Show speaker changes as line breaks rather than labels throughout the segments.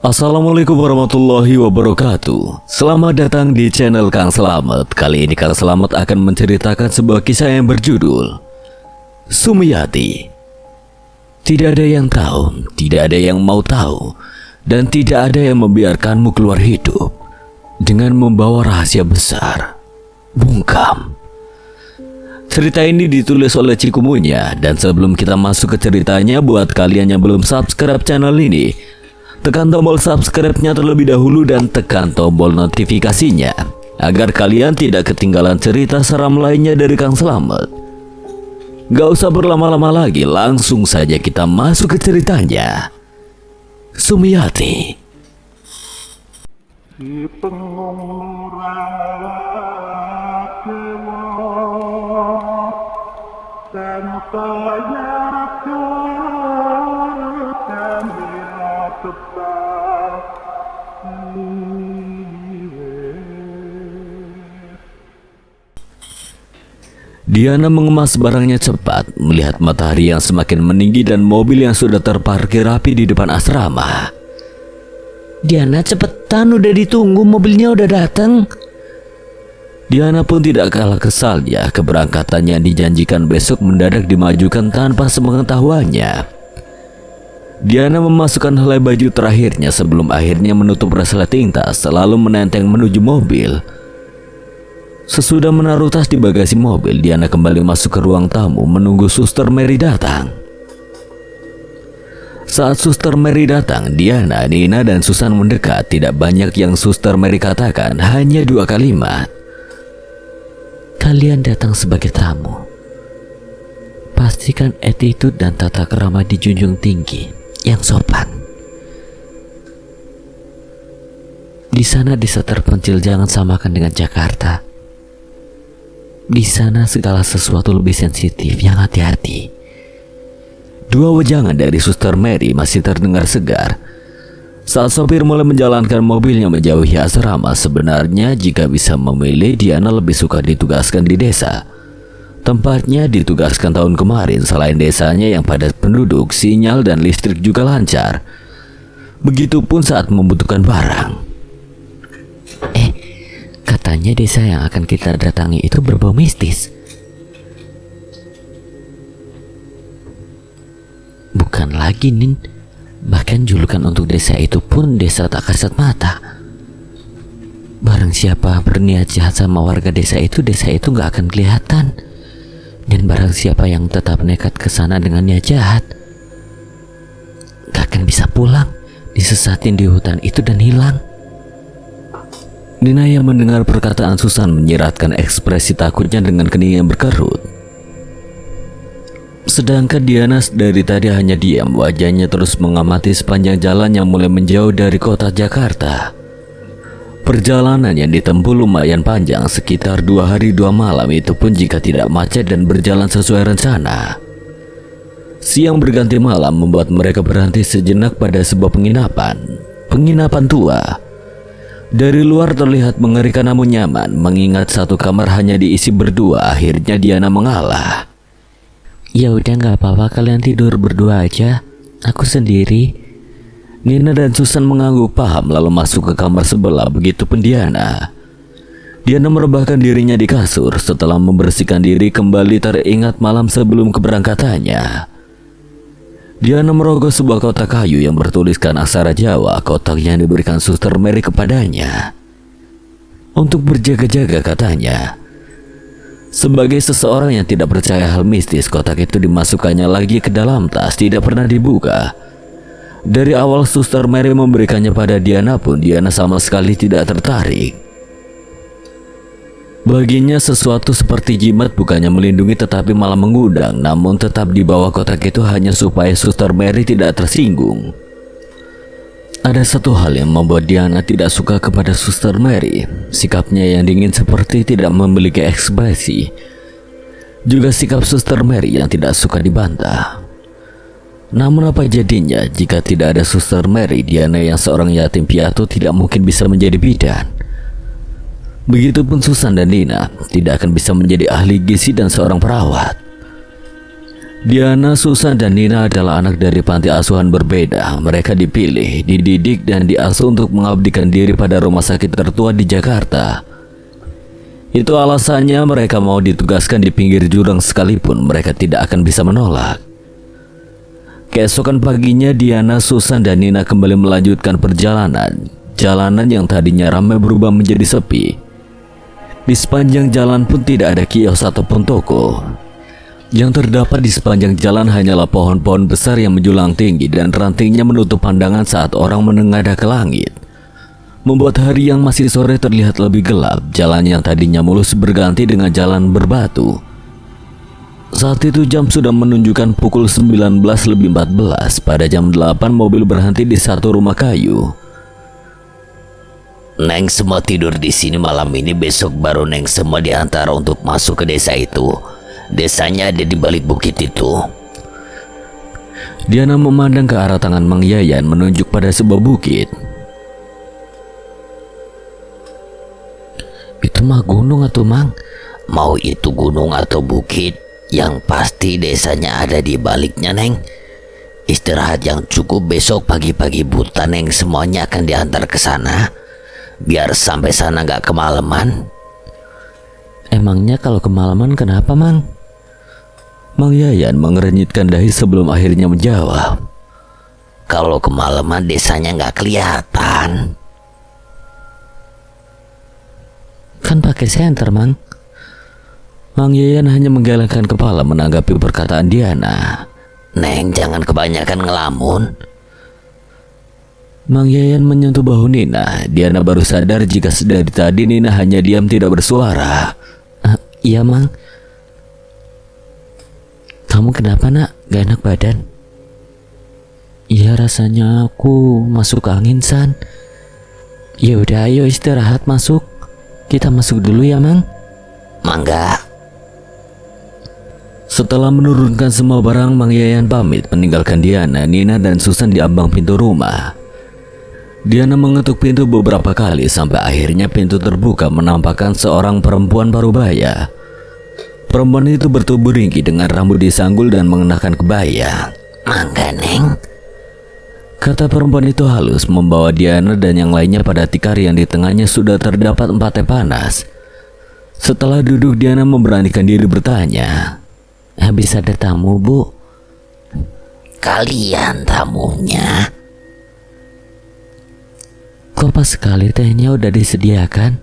Assalamualaikum warahmatullahi wabarakatuh. Selamat datang di channel Kang Slamet. Kali ini Kang Slamet akan menceritakan sebuah kisah yang berjudul Sumiyati. Tidak ada yang tahu, tidak ada yang mau tahu, dan tidak ada yang membiarkanmu keluar hidup dengan membawa rahasia besar. Bungkam. Cerita ini ditulis oleh Cikumunya. Dan sebelum kita masuk ke ceritanya, buat kalian yang belum subscribe channel ini, tekan tombol subscribe-nya terlebih dahulu dan tekan tombol notifikasinya agar kalian tidak ketinggalan cerita seram lainnya dari Kang Slamet. Gak usah berlama-lama lagi, langsung saja kita masuk ke ceritanya. Sumiyati.
Si pengurang dan saya
Diana mengemas barangnya cepat, melihat matahari yang semakin meninggi dan mobil yang sudah terparkir rapi di depan asrama.
Diana, cepetan, udah ditunggu, mobilnya udah datang.
Diana pun tidak kalah kesalnya, keberangkatannya yang dijanjikan besok mendadak dimajukan tanpa sepengetahuannya. Diana memasukkan helai baju terakhirnya sebelum akhirnya menutup resleting tas, selalu menenteng menuju mobil. Sesudah menaruh tas di bagasi mobil, Diana kembali masuk ke ruang tamu menunggu Suster Mary datang. Saat Suster Mary datang, Diana, Nina, dan Susan mendekat. Tidak banyak yang Suster Mary katakan, hanya 2 kalimat.
Kalian datang sebagai tamu. Pastikan attitude dan tata krama dijunjung tinggi, yang sopan. Di sana desa terpencil jangan samakan dengan Jakarta. Di sana segala sesuatu lebih sensitif, yang hati-hati.
2 wejangan dari Suster Mary masih terdengar segar saat sopir mulai menjalankan mobilnya menjauhi asrama. Sebenarnya jika bisa memilih, Diana lebih suka ditugaskan di desa. Tempatnya ditugaskan tahun kemarin. Selain desanya yang padat penduduk, sinyal dan listrik juga lancar. Begitupun saat membutuhkan barang.
Katanya desa yang akan kita datangi itu berbau mistis. Bukan lagi, Nin. Bahkan julukan untuk desa itu pun desa tak kasat mata. Barang siapa berniat jahat sama warga desa itu gak akan kelihatan. Dan barang siapa yang tetap nekat ke sana dengan niat jahat, gak akan bisa pulang, disesatin di hutan itu dan hilang.
Nina yang mendengar perkataan Susan menyiratkan ekspresi takutnya dengan kening yang berkerut. Sedangkan Diana dari tadi hanya diam, wajahnya terus mengamati sepanjang jalan yang mulai menjauh dari kota Jakarta. Perjalanan yang ditempuh lumayan panjang, sekitar 2 hari 2 malam, itu pun jika tidak macet dan berjalan sesuai rencana. Siang berganti malam membuat mereka berhenti sejenak pada sebuah penginapan tua. Dari luar terlihat mengerikan namun nyaman, mengingat satu kamar hanya diisi berdua. Akhirnya Diana mengalah.
Ya udah, nggak apa-apa, kalian tidur berdua aja, aku sendiri.
Nina dan Susan mengangguk paham lalu masuk ke kamar sebelah. Begitupun Diana. Diana merebahkan dirinya di kasur. Setelah membersihkan diri kembali, teringat malam sebelum keberangkatannya. Diana merogoh sebuah kotak kayu yang bertuliskan aksara Jawa. Kotak yang diberikan Suster Mary kepadanya untuk berjaga-jaga, katanya. Sebagai seseorang yang tidak percaya hal mistis, kotak itu dimasukkannya lagi ke dalam tas, tidak pernah dibuka. Dari awal Suster Mary memberikannya pada Diana pun, Diana sama sekali tidak tertarik. Baginya sesuatu seperti jimat bukannya melindungi tetapi malah mengundang. Namun tetap di bawah kotak itu hanya supaya Suster Mary tidak tersinggung. Ada satu hal yang membuat Diana tidak suka kepada Suster Mary. Sikapnya yang dingin seperti tidak memiliki ekspresi. Juga sikap Suster Mary yang tidak suka dibantah. Namun apa jadinya jika tidak ada Suster Mary? Diana yang seorang yatim piatu tidak mungkin bisa menjadi bidan. Begitupun Susan dan Nina tidak akan bisa menjadi ahli gizi dan seorang perawat. Diana, Susan, dan Nina adalah anak dari panti asuhan berbeda. Mereka dipilih, dididik, dan diasuh untuk mengabdikan diri pada rumah sakit tertua di Jakarta. Itu alasannya mereka mau ditugaskan di pinggir jurang sekalipun mereka tidak akan bisa menolak. Keesokan paginya Diana, Susan, dan Nina kembali melanjutkan perjalanan. Jalanan yang tadinya ramai berubah menjadi sepi. Di sepanjang jalan pun tidak ada kios ataupun toko. Yang terdapat di sepanjang jalan hanyalah pohon-pohon besar yang menjulang tinggi dan rantingnya menutup pandangan saat orang menengadah ke langit. Membuat hari yang masih sore terlihat lebih gelap. Jalan yang tadinya mulus berganti dengan jalan berbatu. Saat itu jam sudah menunjukkan pukul 19:14. Pada jam 8 mobil berhenti di satu rumah kayu.
Neng semua tidur di sini malam ini, besok baru Neng semua diantar untuk masuk ke desa itu. Desanya ada di balik bukit itu.
Diana memandang ke arah tangan Mang Yayan menunjuk pada sebuah bukit.
Itu mah gunung atau Mang?
Mau itu gunung atau bukit, yang pasti desanya ada di baliknya, Neng. Istirahat yang cukup, besok pagi-pagi buta Neng semuanya akan diantar ke sana. Biar sampai sana gak kemalaman.
Emangnya kalau kemalaman kenapa, Mang?
Mang Yayan mengerenyitkan dahi sebelum akhirnya menjawab.
Kalau kemalaman desanya gak kelihatan.
Kan pakai senter, Mang.
Mang Yayan hanya menggelengkan kepala menanggapi perkataan Diana.
Neng jangan kebanyakan ngelamun.
Mang Yayan menyentuh bahu Nina. Diana baru sadar jika sedari tadi Nina hanya diam tidak bersuara.
Iya, Mang. Kamu kenapa, Nak? Gak enak badan? Iya, rasanya aku masuk angin, San. Ya udah, ayo istirahat, masuk. Kita masuk dulu ya, Mang.
Mangga.
Setelah menurunkan semua barang, Mang Yayan pamit meninggalkan Diana, Nina, dan Susan di ambang pintu rumah. Diana mengetuk pintu beberapa kali sampai akhirnya pintu terbuka menampakkan seorang perempuan parubaya. Perempuan itu bertubuh ringkih dengan rambut disanggul dan mengenakan kebaya.
Mangga, Neng.
Kata perempuan itu halus membawa Diana dan yang lainnya pada tikar yang di tengahnya sudah terdapat 4 teh panas. Setelah duduk, Diana memberanikan diri bertanya.
Habis ada tamu, Bu.
Kalian tamunya.
Kok pas sekali tehnya udah disediakan?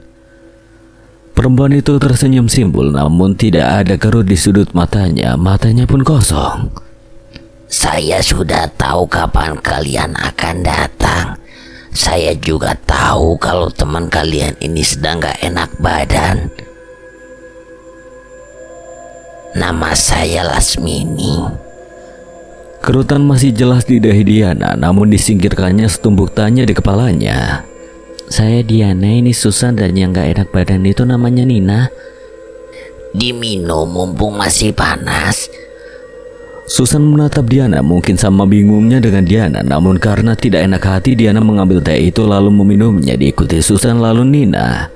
Perempuan itu tersenyum simpul namun tidak ada kerut di sudut matanya. Matanya pun kosong.
Saya sudah tahu kapan kalian akan datang. Saya juga tahu kalau teman kalian ini sedang gak enak badan. Nama saya Lasmini.
Kerutan masih jelas di dahi Diana, namun disingkirkannya setumpuk tanya di kepalanya.
Saya Diana, ini Susan, dan yang gak enak badan itu namanya Nina.
Diminum mumpung masih panas.
Susan menatap Diana, mungkin sama bingungnya dengan Diana, namun karena tidak enak hati Diana mengambil teh itu lalu meminumnya, diikuti Susan lalu Nina.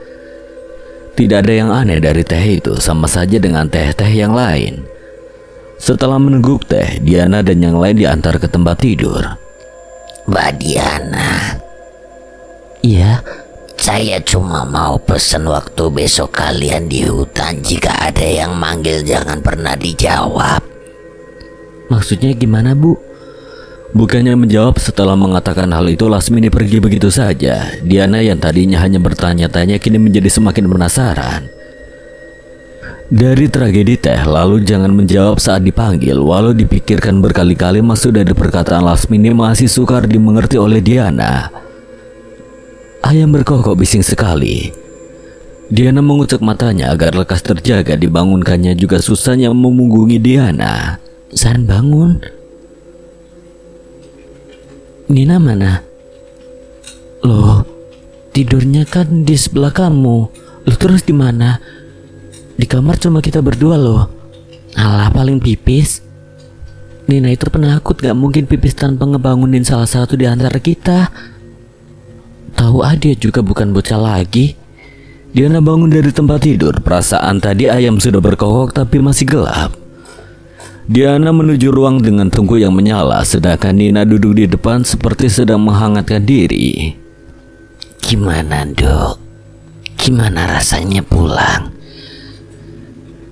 Tidak ada yang aneh dari teh itu, sama saja dengan teh-teh yang lain. Setelah meneguk teh, Diana dan yang lain diantar ke tempat tidur.
Mbak Diana.
Iya.
Saya cuma mau pesen waktu besok kalian di hutan. Jika ada yang manggil jangan pernah dijawab.
Maksudnya gimana, Bu?
Bukannya menjawab, setelah mengatakan hal itu Lasmini pergi begitu saja. Diana yang tadinya hanya bertanya-tanya kini menjadi semakin penasaran. Dari tragedi teh, lalu jangan menjawab saat dipanggil. Walau dipikirkan berkali-kali, maksud dari perkataan Lasmini masih sukar dimengerti oleh Diana. Ayam berkokok bising sekali. Diana mengucek matanya agar lekas terjaga. Dibangunkannya juga Susan yang memunggungi Diana.
San, bangun. Nina mana? Loh, tidurnya kan di sebelah kamu. Loh, terus di mana? Di kamar cuma kita berdua loh. Alah, paling pipis. Nina itu penakut, gak mungkin pipis tanpa ngebangunin salah satu di antara kita. Tahu dia juga bukan bocah lagi.
Diana bangun dari tempat tidur. Perasaan tadi ayam sudah berkokok tapi masih gelap. Diana menuju ruang dengan tungku yang menyala, sedangkan Nina duduk di depan seperti sedang menghangatkan diri.
Gimana, Dok? Gimana rasanya pulang?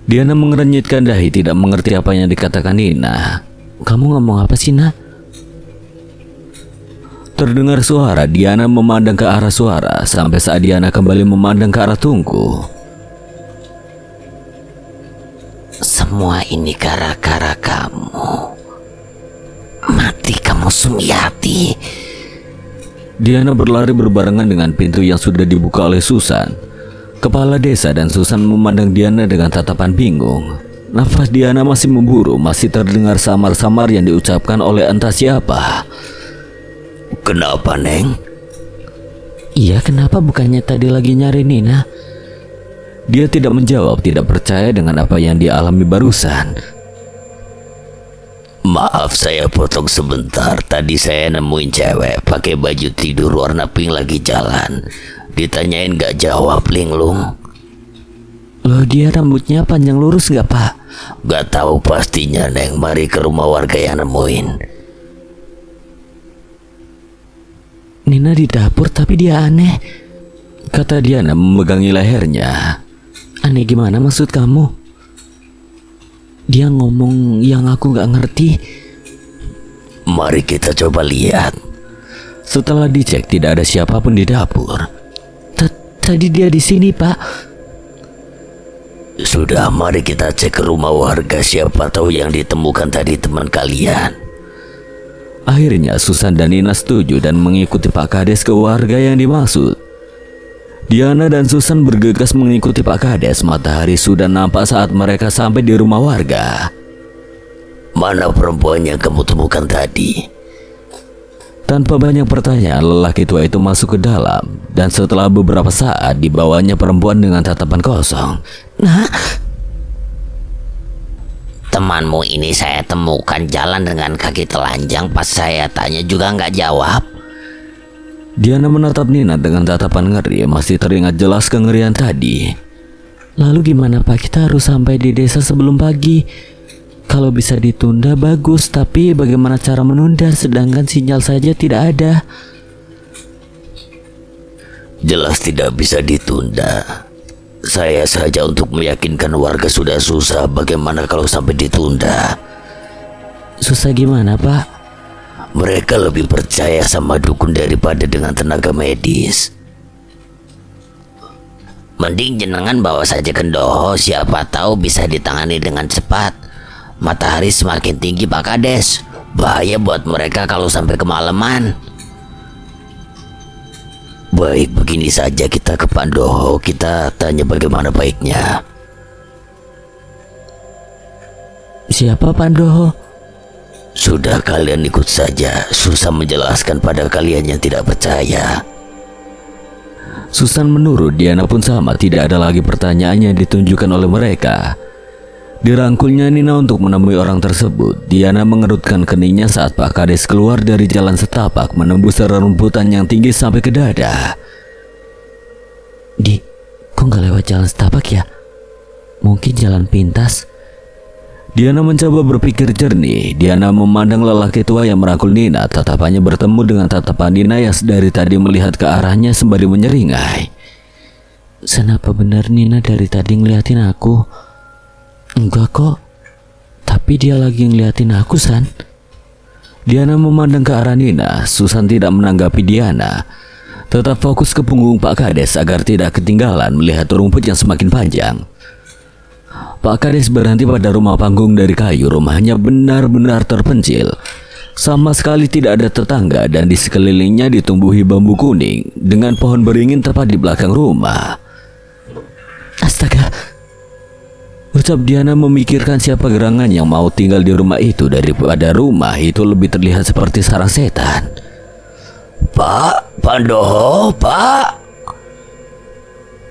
Diana mengerenyitkan dahi, tidak mengerti apa yang dikatakan Nina.
Kamu ngomong apa sih, Nak?
Terdengar suara, Diana memandang ke arah suara, sampai saat Diana kembali memandang ke arah tungku.
Semua ini gara-gara kamu. Mati kamu, Sumiati.
Diana berlari berbarengan dengan pintu yang sudah dibuka oleh Susan. Kepala desa dan Susan memandang Diana dengan tatapan bingung. Nafas Diana masih memburu, masih terdengar samar-samar yang diucapkan oleh entah siapa.
Kenapa, Neng?
Iya, kenapa bukannya tadi lagi nyari Nina?
Dia tidak menjawab, tidak percaya dengan apa yang dia alami barusan.
Maaf, saya potong sebentar. Tadi saya nemuin cewek pakai baju tidur warna pink lagi jalan. Ditanyain gak jawab, linglung.
Loh, dia rambutnya panjang lurus gak, Pak?
Gak tahu pastinya, Neng. Mari ke rumah warga yang nemuin.
Nina di dapur tapi dia aneh.
Kata Diana memegangi lehernya.
Aneh gimana maksud kamu? Dia ngomong yang aku gak ngerti.
Mari kita coba lihat.
Setelah dicek, tidak ada siapapun di dapur.
Tadi dia di sini, Pak.
Sudah, mari kita cek ke rumah warga. Siapa tahu yang ditemukan tadi teman kalian.
Akhirnya Susan dan Nina setuju dan mengikuti Pak Kades ke warga yang dimaksud. Diana dan Susan bergegas mengikuti Pak Kades. Matahari sudah nampak saat mereka sampai di rumah warga.
Mana perempuan yang kamu temukan tadi?
Tanpa banyak pertanyaan, lelaki tua itu masuk ke dalam. Dan setelah beberapa saat, dibawanya perempuan dengan tatapan kosong.
Nah,
Temanmu ini saya temukan jalan dengan kaki telanjang. Pas saya tanya juga nggak jawab.
Diana menatap Nina dengan tatapan ngeri. Masih teringat jelas kengerian tadi.
lalu gimana, Pak? Kita harus sampai di desa sebelum pagi. Kalau bisa ditunda bagus, tapi bagaimana cara menunda sedangkan sinyal saja tidak ada?
Jelas tidak bisa ditunda. Saya saja untuk meyakinkan warga sudah susah. Bagaimana kalau sampai ditunda?
Susah gimana, Pak?
Mereka lebih percaya sama dukun daripada dengan tenaga medis. Mending jenengan bawa saja ke Ndoho. Siapa tahu bisa ditangani dengan cepat. Matahari semakin tinggi, Pak Kades. Bahaya buat mereka kalau sampai kemalaman. Baik, begini saja, kita ke Pandoho. Kita tanya bagaimana baiknya.
Siapa Pandoho?
Sudah, kalian ikut saja. Susah menjelaskan pada kalian yang tidak percaya.
Susan menurut, Diana pun sama. Tidak ada lagi pertanyaan yang ditunjukkan oleh mereka. Dirangkulnya Nina untuk menemui orang tersebut. Diana mengerutkan keningnya saat Pak Kades keluar dari jalan setapak, menembus rerumputan yang tinggi sampai ke dada.
Kok nggak lewat jalan setapak ya? Mungkin jalan pintas.
Diana mencoba berpikir jernih. Diana memandang lelaki tua yang merangkul Nina. Tatapannya bertemu dengan tatapan Nina yang dari tadi melihat ke arahnya sembari menyeringai.
Kenapa benar Nina dari tadi ngeliatin aku? Enggak kok. Tapi dia lagi ngeliatin aku, San.
Diana memandang ke arah Nina. Susan tidak menanggapi Diana. Tetap fokus ke punggung Pak Kades agar tidak ketinggalan melihat rumput yang semakin panjang. Pak Kades berhenti pada rumah panggung dari kayu. Rumahnya benar-benar terpencil. Sama sekali tidak ada tetangga dan di sekelilingnya ditumbuhi bambu kuning dengan pohon beringin tepat di belakang rumah.
Astaga.
Ucap Diana memikirkan siapa gerangan yang mau tinggal di rumah itu. Daripada rumah itu lebih terlihat seperti sarang setan.
Pak, Pandoho, Pak.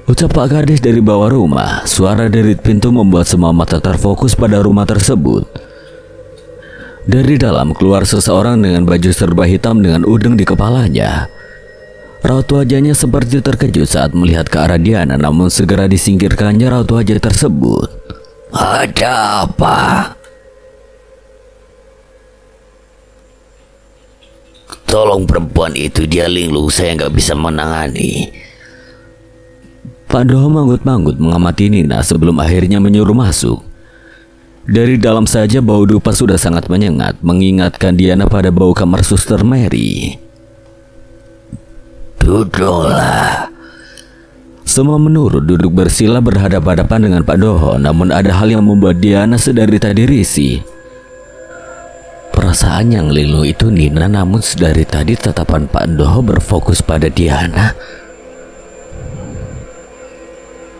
Ucap Pak Kades dari bawah rumah. Suara dari pintu membuat semua mata terfokus pada rumah tersebut. Dari dalam keluar seseorang dengan baju serba hitam dengan udeng di kepalanya. Raut wajahnya seperti terkejut saat melihat ke arah Diana, namun segera disingkirkannya raut wajah tersebut.
Ada apa? Tolong perempuan itu, dia linglung, saya nggak bisa menangani.
Pak Doho manggut-manggut mengamati Nina sebelum akhirnya menyuruh masuk. Dari dalam saja bau dupa sudah sangat menyengat, mengingatkan Diana pada bau kamar Suster Mary.
Duduklah.
Semua menurut duduk bersila berhadapan-hadapan dengan Pak Doho, namun ada hal yang membuat Diana sedari tadi risih. Perasaan yang linglung itu Nina, namun sedari tadi tatapan Pak Doho berfokus pada Diana.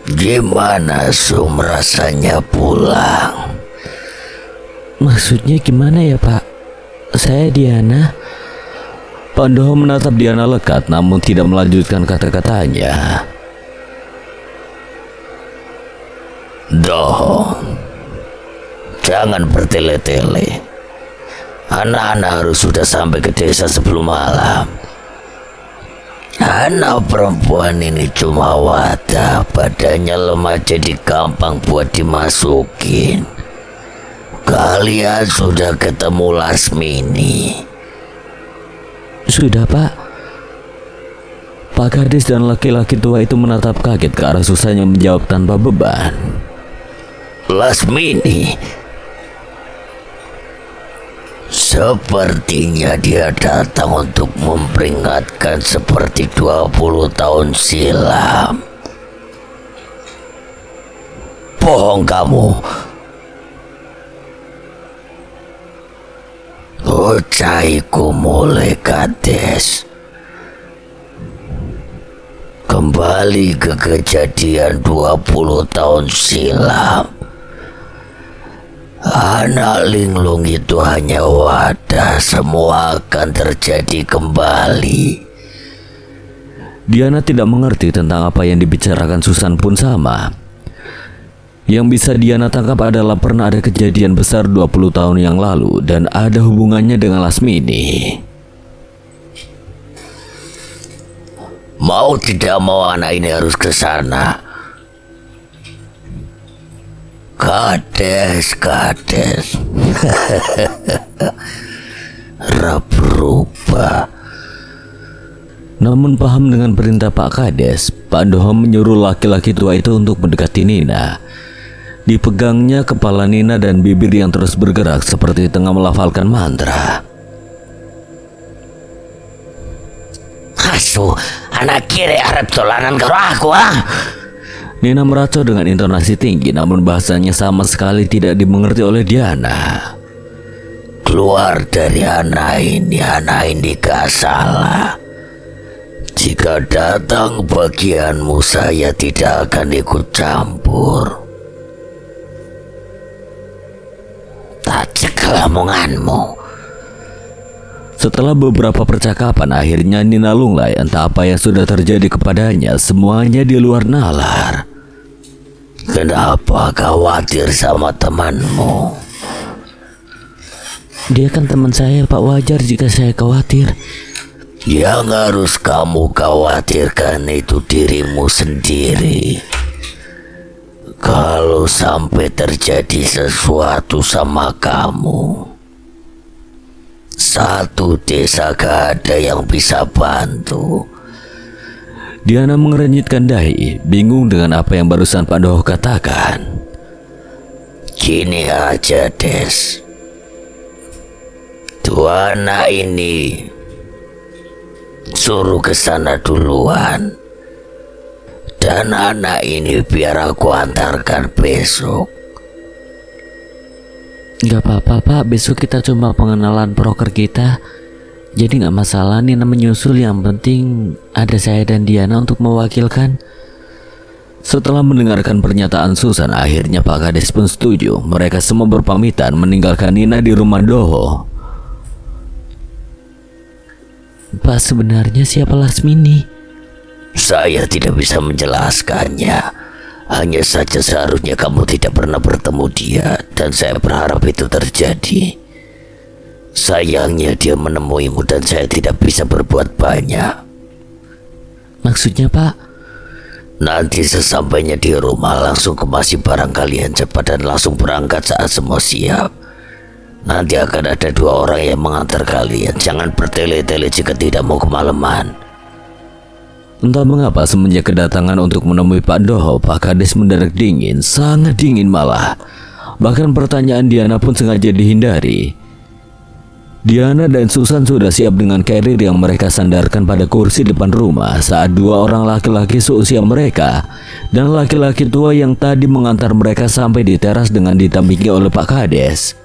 Gimana Sum rasanya pulang?
Maksudnya gimana ya Pak? Saya Diana.
Pak Doho menatap Diana lekat namun tidak melanjutkan kata-katanya.
Doho, jangan bertele-tele. Anak-anak harus sudah sampai ke desa sebelum malam. Anak perempuan ini cuma wadah, badannya lemah jadi gampang buat dimasukin. Kalian sudah ketemu Lasmini?
Sudah Pak.
Pak Kades dan laki-laki tua itu menatap kaget ke arah Susan yang menjawab tanpa beban.
Lasmini? Sepertinya dia datang untuk memperingatkan seperti 20 tahun silam. Bohong kamu. Ucaiku mulai Kades. Kembali ke kejadian 20 tahun silam. Anak linglung itu hanya wadah, semua akan terjadi kembali.
Diana tidak mengerti tentang apa yang dibicarakan Susan pun sama. Yang bisa Diana tangkap adalah pernah ada kejadian besar 20 tahun yang lalu dan ada hubungannya dengan Lasmini.
Mau tidak mau anak ini harus ke sana. Kades. Rap-rupa.
Namun paham dengan perintah Pak Kades, Pak Doho menyuruh laki-laki tua itu untuk mendekati Nina. Dipegangnya kepala Nina dan bibir yang terus bergerak seperti tengah melafalkan mantra.
Asu, anak kiri arep dolanan karo aku ah.
Nina meracau dengan intonasi tinggi, namun bahasanya sama sekali tidak dimengerti oleh Diana.
Keluar dari anak ini gak salah. Jika datang bagianmu, saya tidak akan ikut campur. Tak cekel omonganmu.
Setelah beberapa percakapan, akhirnya Nina lunglai. Entah apa yang sudah terjadi kepadanya, semuanya di luar nalar.
Kenapa khawatir sama temanmu?
Dia kan teman saya Pak, wajar jika saya khawatir.
Yang harus kamu khawatirkan itu dirimu sendiri. Kalau sampai terjadi sesuatu sama kamu, satu desa gak ada yang bisa bantu.
Diana mengerenyitkan dahi, bingung dengan apa yang barusan Pak Doho katakan.
Gini aja, Des. Dua anak ini suruh ke sana duluan. Dan anak ini biar aku antarkan besok.
Gak apa-apa Pak, besok kita cuma pengenalan proker kita. Jadi gak masalah Nina menyusul, yang penting ada saya dan Diana untuk mewakilkan.
Setelah mendengarkan pernyataan Susan, akhirnya Pak Kades pun setuju. Mereka semua berpamitan meninggalkan Nina di rumah Doho.
Pak, sebenarnya siapa Lasmini?
Saya tidak bisa menjelaskannya. Hanya saja seharusnya kamu tidak pernah bertemu dia, dan saya berharap itu terjadi. Sayangnya dia menemuimu dan saya tidak bisa berbuat banyak.
Maksudnya Pak?
Nanti sesampainya di rumah langsung kemasi barang kalian cepat dan langsung berangkat saat semua siap. Nanti akan ada 2 orang yang mengantar kalian. Jangan bertele-tele jika tidak mau kemalaman.
Entah mengapa semenjak kedatangan untuk menemui Pak Doho, Pak Kades mendadak dingin, sangat dingin malah. Bahkan pertanyaan Diana pun sengaja dihindari. Diana dan Susan sudah siap dengan carrier yang mereka sandarkan pada kursi depan rumah saat 2 orang laki-laki seusia mereka dan laki-laki tua yang tadi mengantar mereka sampai di teras dengan ditampingi oleh Pak Kades.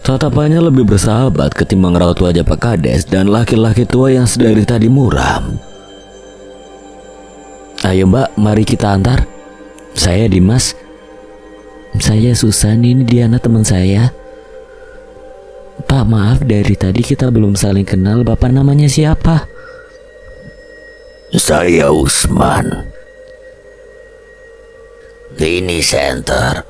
Tatapannya lebih bersahabat ketimbang raut wajah Pak Kades dan laki-laki tua yang sedari tadi muram.
Ayo Mbak, mari kita antar. Saya Dimas. Saya Susan, ini Diana teman saya. Pak, maaf dari tadi kita belum saling kenal. Bapak namanya siapa?
Saya Usman. Ini center.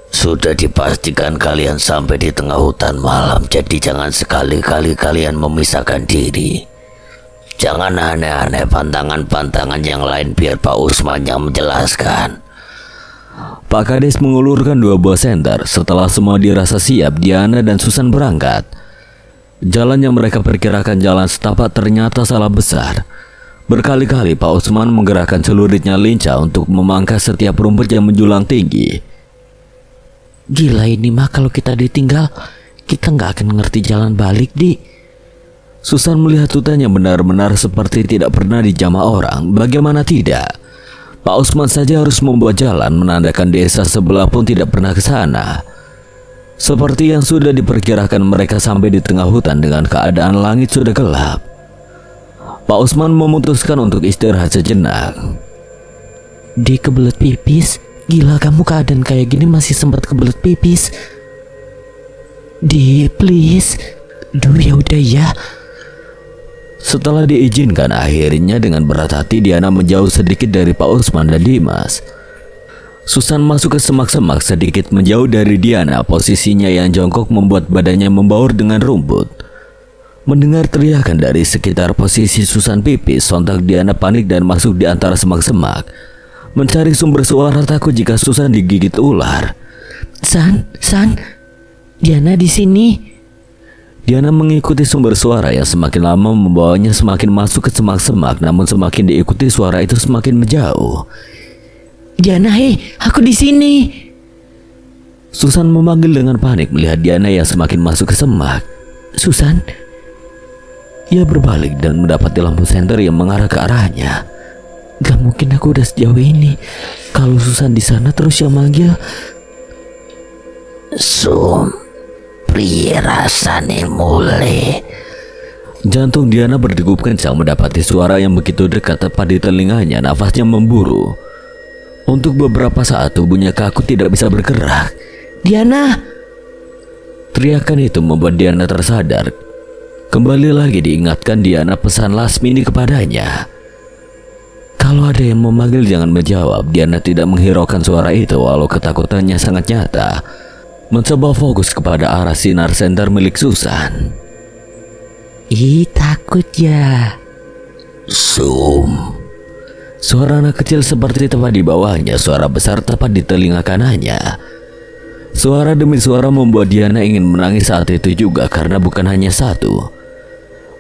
Sudah dipastikan kalian sampai di tengah hutan malam, jadi jangan sekali-kali kalian memisahkan diri. Jangan aneh-aneh pantangan-pantangan yang lain, biar Pak Usman yang menjelaskan.
Pak Kades mengulurkan 2 buah senter. Setelah semua dirasa siap, Diana dan Susan berangkat. Jalan yang mereka perkirakan jalan setapak ternyata salah besar. Berkali-kali Pak Usman menggerakkan celuritnya lincah untuk memangkas setiap rumput yang menjulang tinggi.
Gila ini mah, kalau kita ditinggal, kita nggak akan ngerti jalan balik, Di.
Susan melihat hutan yang benar-benar seperti tidak pernah dijamah orang. Bagaimana tidak? Pak Usman saja harus membuat jalan menandakan desa sebelah pun tidak pernah ke sana. Seperti yang sudah diperkirakan, mereka sampai di tengah hutan dengan keadaan langit sudah gelap. Pak Usman memutuskan untuk istirahat sejenak.
Di kebelet pipis. Gila, kamu keadaan kayak gini masih sempat kebelet pipis. Di, please. Duh, ya udah ya.
Setelah diizinkan, akhirnya dengan berat hati Diana menjauh sedikit dari Pak Usman dan Dimas. Susan masuk ke semak-semak sedikit menjauh dari Diana. Posisinya yang jongkok membuat badannya membaur dengan rumput. Mendengar teriakan dari sekitar posisi Susan pipis, sontak Diana panik dan masuk di antara semak-semak, mencari sumber suara, takut jika Susan digigit ular.
San, Diana di sini.
Diana mengikuti sumber suara yang semakin lama membawanya semakin masuk ke semak-semak, namun semakin diikuti suara itu semakin menjauh.
Diana, hei, aku di sini.
Susan memanggil dengan panik melihat Diana yang semakin masuk ke semak.
Susan.
Ia berbalik dan mendapati lampu senter yang mengarah ke arahnya.
Gak mungkin aku udah sejauh ini. Kalau Susan di sana terus yang manggil.
Priye rasane mulai.
Jantung Diana berdegup kencang mendapati suara yang begitu dekat tepat di telinganya. Nafasnya memburu. Untuk beberapa saat tubuhnya kaku tidak bisa bergerak.
Diana!
Teriakan itu membuat Diana tersadar. Kembali lagi diingatkan Diana pesan Lasmini kepadanya. Kalau ada yang memanggil jangan menjawab. Diana tidak menghiraukan suara itu walau ketakutannya sangat nyata. Mencoba fokus kepada arah sinar senter milik Susan.
Ih, takut ya.
Suara anak kecil seperti tepat di bawahnya. Suara besar tepat di telinga kanannya. Suara demi suara membuat Diana ingin menangis saat itu juga, karena bukan hanya satu,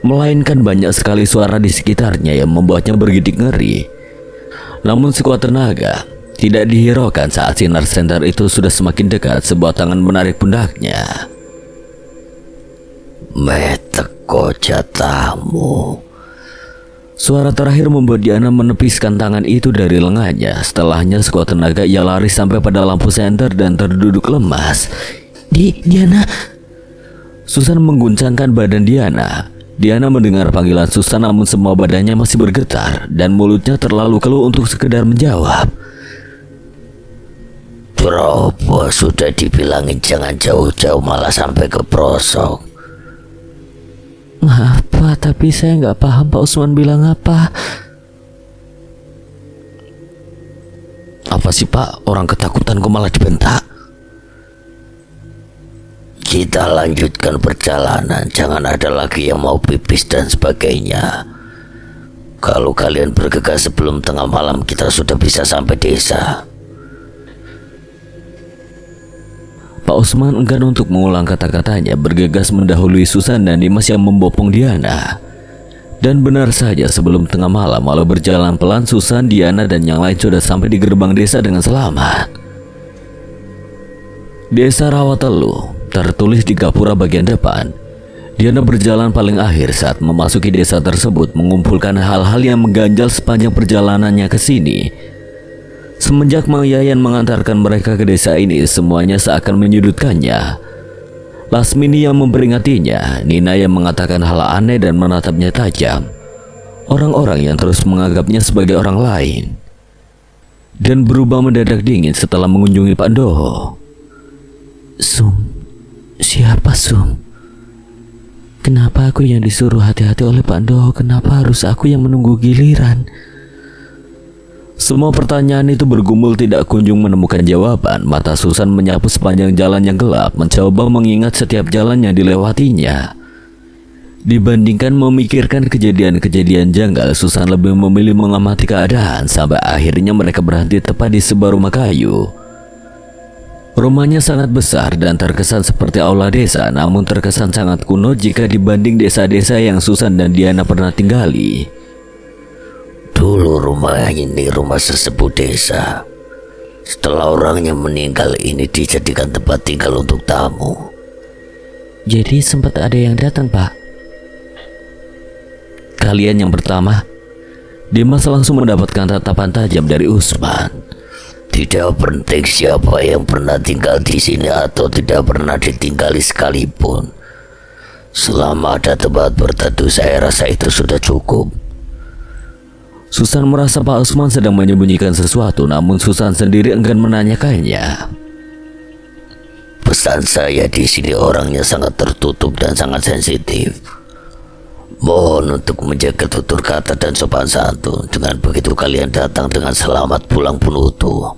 melainkan banyak sekali suara di sekitarnya yang membuatnya bergidik ngeri. Namun sekuat tenaga tidak dihiraukan saat sinar senter itu sudah semakin dekat. Sebuah tangan menarik pundaknya.
Meteko jatamu.
Suara terakhir membuat Diana menepiskan tangan itu dari lengannya. Setelahnya sekuat tenaga ia lari sampai pada lampu senter dan terduduk lemas.
Diana.
Susan mengguncangkan badan Diana. Diana mendengar panggilan Susan, namun semua badannya masih bergetar dan mulutnya terlalu keluh untuk sekedar menjawab.
Berapa sudah dibilangin jangan jauh-jauh malah sampai ke prosok.
Apa? Tapi saya nggak paham Pak Usman bilang apa.
Apa sih Pak? Orang ketakutan kok malah dibentak?
Kita lanjutkan perjalanan. Jangan ada lagi yang mau pipis dan sebagainya. Kalau kalian bergegas sebelum tengah malam, kita sudah bisa sampai desa.
Pak Usman enggan untuk mengulang kata-katanya, bergegas mendahului Susan dan Dimas yang membopong Diana. Dan benar saja, sebelum tengah malam, walau berjalan pelan, Susan, Diana, dan yang lain sudah sampai di gerbang desa dengan selamat. Desa Rawatelu, tertulis di gapura bagian depan. Diana berjalan paling akhir saat memasuki desa tersebut, mengumpulkan hal-hal yang mengganjal sepanjang perjalanannya ke sini. Semenjak Mang Yayan mengantarkan mereka ke desa ini, semuanya seakan menyudutkannya. Lasmini yang memperingatinya, Nina yang mengatakan hal aneh dan menatapnya tajam, orang-orang yang terus menganggapnya sebagai orang lain, dan berubah mendadak dingin setelah mengunjungi Pak Doho.
Sum, siapa Sum? Kenapa aku yang disuruh hati-hati oleh Pak Doho? Kenapa harus aku yang menunggu giliran?
Semua pertanyaan itu bergumul tidak kunjung menemukan jawaban. Mata Susan menyapu sepanjang jalan yang gelap, mencoba mengingat setiap jalan yang dilewatinya. Dibandingkan memikirkan kejadian-kejadian janggal, Susan lebih memilih mengamati keadaan, sampai akhirnya mereka berhenti tepat di sebuah rumah kayu. Rumahnya sangat besar dan terkesan seperti aula desa, namun terkesan sangat kuno jika dibanding desa-desa yang Susan dan Diana pernah tinggali.
Dulu rumah ini rumah sesepuh desa. Setelah orangnya meninggal, ini dijadikan tempat tinggal untuk tamu.
Jadi sempat ada yang datang, Pak?
Kalian yang pertama. Dimas langsung mendapatkan tatapan tajam dari Usman.
Tidak penting siapa yang pernah tinggal di sini atau tidak pernah ditinggali sekalipun. Selama ada tempat berteduh, saya rasa itu sudah cukup.
Susan merasa Pak Usman sedang menyembunyikan sesuatu, namun Susan sendiri enggan menanyakannya.
Pesan saya di sini orangnya sangat tertutup dan sangat sensitif. Mohon untuk menjaga tutur kata dan sopan santun. Dengan begitu kalian datang dengan selamat pulang pun utuh.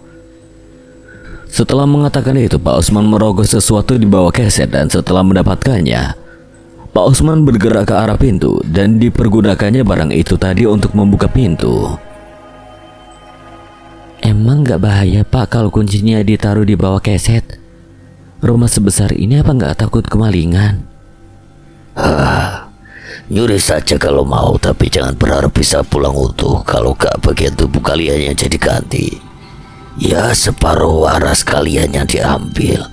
Setelah mengatakan itu, Pak Usman merogoh sesuatu di bawah keset, dan setelah mendapatkannya, Pak Usman bergerak ke arah pintu dan dipergunakannya barang itu tadi untuk membuka pintu.
Emang gak bahaya, Pak, kalau kuncinya ditaruh di bawah keset? Rumah sebesar ini apa gak takut kemalingan?
Nyuri saja kalau mau, tapi jangan berharap bisa pulang utuh. Kalau gak, bagian tubuh kalian yang jadi ganti. Ya, separuh waras kalian yang diambil.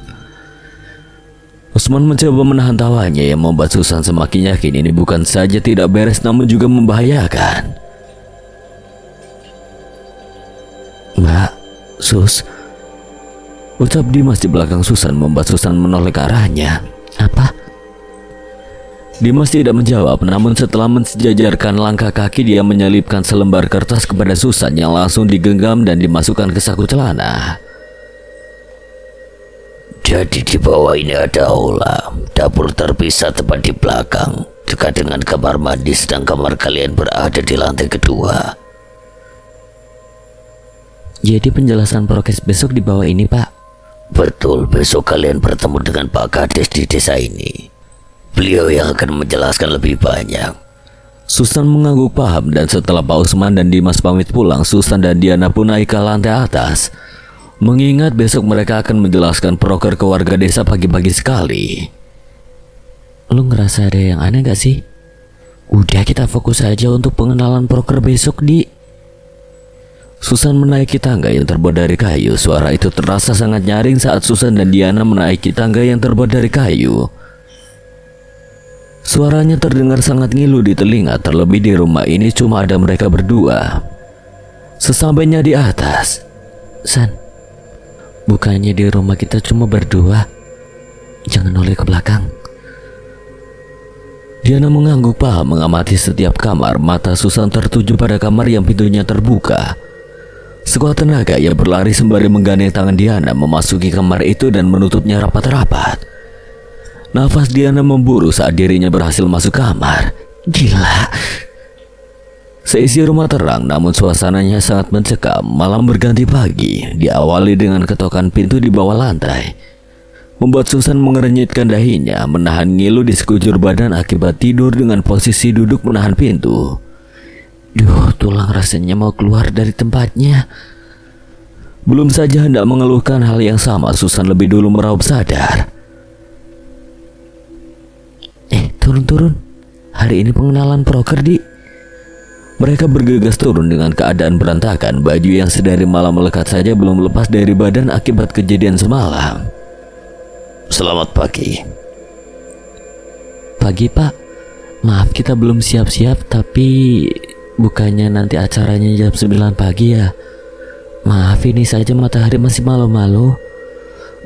Usman mencoba menahan tawanya yang membuat Susan semakin yakin ini bukan saja tidak beres namun juga membahayakan.
Mbak, Sus.
Ucap Dimas di belakang Susan membuat Susan menoleh ke arahnya.
Apa?
Dimas tidak menjawab, namun setelah mensejajarkan langkah kaki, dia menyelipkan selembar kertas kepada Susan yang langsung digenggam dan dimasukkan ke saku celana.
Jadi di bawah ini ada aula, dapur terpisah tepat di belakang, dekat dengan kamar mandi, sedang kamar kalian berada di lantai kedua.
Jadi penjelasan prokes besok di bawah ini, Pak?
Betul, besok kalian bertemu dengan Pak Kades di desa ini. Beliau yang akan menjelaskan lebih banyak.
Susan mengangguk paham, dan setelah Pak Usman dan Dimas pamit pulang, Susan dan Diana pun naik ke lantai atas. Mengingat besok mereka akan menjelaskan proker ke warga desa pagi-pagi sekali.
Lu ngerasa ada yang aneh gak sih? Udah, kita fokus aja untuk pengenalan proker besok, Di.
Susan menaiki tangga yang terbuat dari kayu. Suara itu terasa sangat nyaring saat Susan dan Diana menaiki tangga yang terbuat dari kayu. Suaranya terdengar sangat ngilu di telinga, terlebih di rumah ini cuma ada mereka berdua. Sesampainya di atas,
San, bukannya di rumah kita cuma berdua? Jangan noleh ke belakang.
Diana mengangguk paham mengamati setiap kamar. Mata Susan tertuju pada kamar yang pintunya terbuka. Sekuat tenaga ia berlari sembari menggandeng tangan Diana memasuki kamar itu dan menutupnya rapat-rapat. Nafas Diana memburu saat dirinya berhasil masuk kamar.
Gila.
Seisi rumah terang, namun suasananya sangat mencekam. Malam berganti pagi, diawali dengan ketokan pintu di bawah lantai, membuat Susan mengerenyitkan dahinya, menahan ngilu di sekujur badan akibat tidur dengan posisi duduk menahan pintu.
Duh, tulang rasanya mau keluar dari tempatnya.
Belum saja hendak mengeluhkan hal yang sama, Susan lebih dulu meraup sadar.
Turun. Hari ini pengenalan proker, Di.
Mereka bergegas turun dengan keadaan berantakan. Baju yang sedari malam melekat saja belum lepas dari badan akibat kejadian semalam.
Selamat pagi.
Pagi, Pak. Maaf kita belum siap-siap, tapi bukannya nanti acaranya jam 9 pagi ya? Maaf, ini saja matahari masih malu-malu.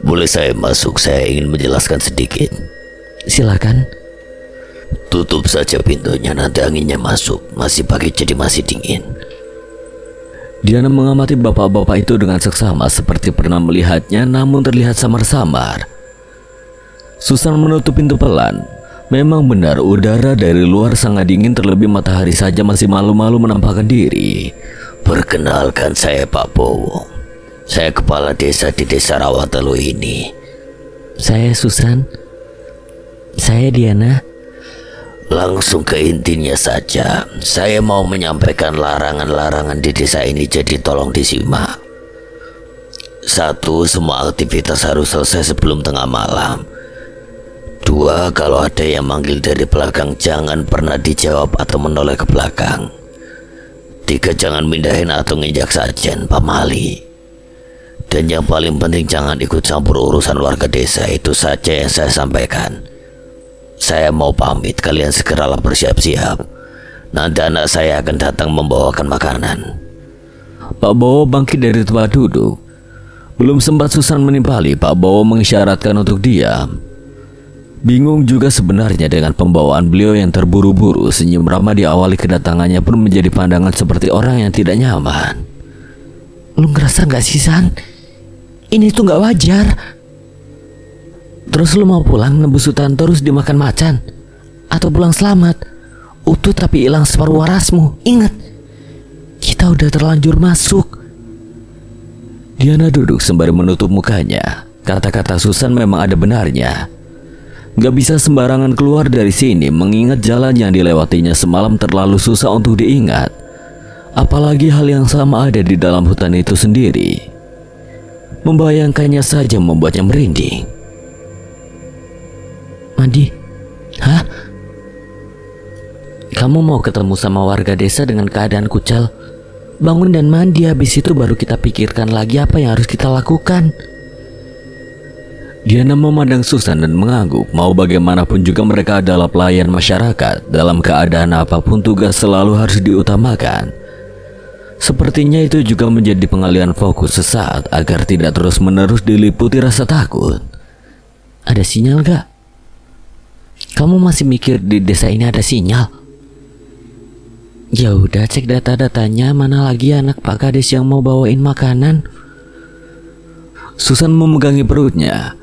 Boleh saya masuk? Saya ingin menjelaskan sedikit.
Silakan.
Tutup saja pintunya, nanti anginnya masuk. Masih pagi jadi masih dingin.
Diana mengamati bapak-bapak itu dengan seksama seperti pernah melihatnya, namun terlihat samar-samar. Susan menutup pintu pelan. Memang benar udara dari luar sangat dingin, terlebih matahari saja masih malu-malu menampakkan diri.
Perkenalkan, saya Pak Bowo. Saya kepala desa di desa Rawatelu ini.
Saya Susan. Saya Diana.
Langsung ke intinya saja. Saya mau menyampaikan larangan-larangan di desa ini, jadi tolong disimak. 1. Semua aktivitas harus selesai sebelum tengah malam. 2. Kalau ada yang manggil dari belakang, jangan pernah dijawab atau menoleh ke belakang. 3. Jangan mindahin atau nginjak sajen, pamali. Dan yang paling penting, jangan ikut campur urusan warga desa. Itu saja yang saya sampaikan. Saya mau pamit, kalian segeralah bersiap-siap. Nanti anak saya akan datang membawakan makanan.
Pak Bowo bangkit dari tempat duduk. Belum sempat Susan menimpali, Pak Bowo mengisyaratkan untuk diam. Bingung juga sebenarnya dengan pembawaan beliau yang terburu-buru. Senyum ramah diawali kedatangannya pun menjadi pandangan seperti orang yang tidak nyaman.
Lu ngerasa gak sih, San? Ini tuh gak wajar. Terus lu mau pulang nebus hutan terus dimakan macan? Atau pulang selamat, utuh tapi hilang separuh warasmu? Ingat, kita udah terlanjur masuk.
Diana duduk sembari menutup mukanya. Kata-kata Susan memang ada benarnya. Gak bisa sembarangan keluar dari sini, mengingat jalan yang dilewatinya semalam terlalu susah untuk diingat. Apalagi hal yang sama ada di dalam hutan itu sendiri. Membayangkannya saja membuatnya merinding.
Mandi, hah? Kamu mau ketemu sama warga desa dengan keadaan kucel? Bangun dan mandi, habis itu baru kita pikirkan lagi apa yang harus kita lakukan.
Diana memandang Susan dan mengangguk. Mau bagaimanapun juga mereka adalah pelayan masyarakat. Dalam keadaan apapun tugas selalu harus diutamakan. Sepertinya itu juga menjadi pengalihan fokus sesaat agar tidak terus-menerus diliputi rasa takut.
Ada sinyal gak? Kamu masih mikir di desa ini ada sinyal? Ya udah, cek data-datanya. Mana lagi anak Pak Kades yang mau bawain makanan?
Susan memegangi perutnya.